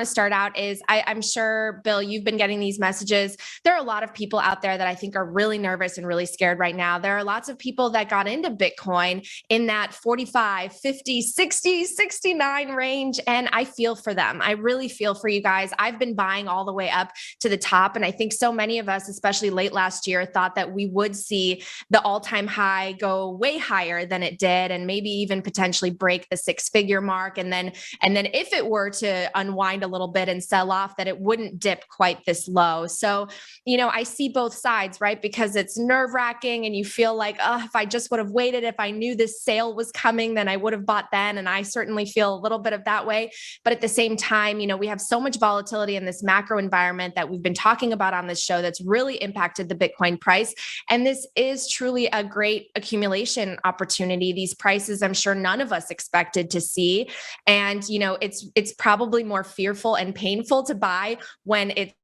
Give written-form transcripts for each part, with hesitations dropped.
want to start out is I'm sure, Bill, you've been getting these messages. There are a lot of people out there that I think are really nervous and really scared right now. There are lots of people that got into Bitcoin in that 45, 50, 60, 69 range. And I feel for them. I really feel for you guys. I've been buying all the way up to the top. And I think so many of us, especially late last year, thought that we would see the all-time high go way higher than it did, and maybe even potentially break the six-figure mark. And then if it were to unwind a little bit and sell off, that it wouldn't dip quite this low. So, I see both sides, right? Because it's nerve-wracking and you feel like, oh, if I just would have waited, if I knew this sale was coming, then I would have bought then. And I certainly feel a little bit of that way. But at the same time, we have so much volatility in this macro environment that we've been talking about on this show that's really impacted the Bitcoin price. And this is truly a great accumulation opportunity. These prices, I'm sure none of us expected to see. And, it's probably more fearful and painful to buy when it's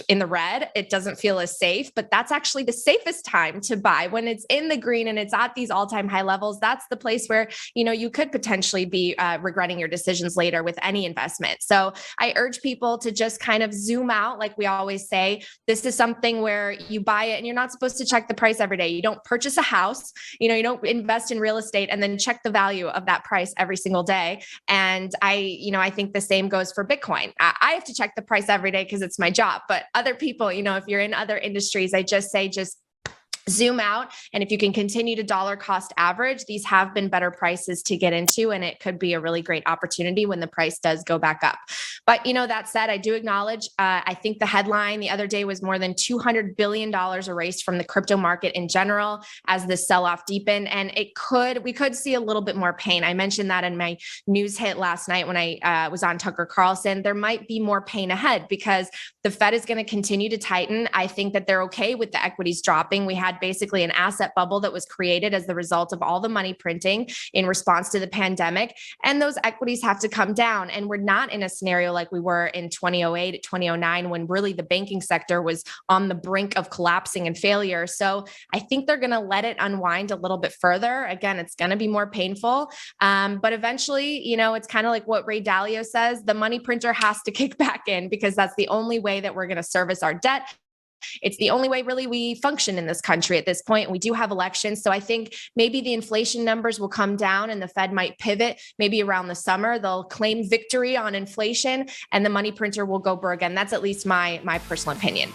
in the red. It doesn't feel as safe, but that's actually the safest time to buy. When it's in the green and it's at these all-time high levels, that's the place where, you could potentially be regretting your decisions later with any investment. So I urge people to just kind of zoom out. Like we always say, this is something where you buy it and you're not supposed to check the price every day. You don't purchase a house, you don't invest in real estate and then check the value of that price every single day. And I think the same goes for Bitcoin. I have to check the price every day because it's my job. But other people, if you're in other industries, I just say, zoom out. And if you can continue to dollar cost average, these have been better prices to get into, and it could be a really great opportunity when the price does go back up. But, that said, I do acknowledge, I think the headline the other day was more than $200 billion erased from the crypto market in general as the sell-off deepened. And we could see a little bit more pain. I mentioned that in my news hit last night when I was on Tucker Carlson. There might be more pain ahead because the Fed is going to continue to tighten. I think that they're okay with the equities dropping. We had basically an asset bubble that was created as the result of all the money printing in response to the pandemic. And those equities have to come down. And we're not in a scenario like we were in 2008, 2009, when really the banking sector was on the brink of collapsing and failure. So I think they're going to let it unwind a little bit further. Again, it's going to be more painful. But eventually, it's kind of like what Ray Dalio says, the money printer has to kick back in because that's the only way that we're going to service our debt. It's the only way really we function in this country at this point. We do have elections. So I think maybe the inflation numbers will come down and the Fed might pivot. Maybe around the summer, they'll claim victory on inflation and the money printer will go broke again. That's at least my personal opinion.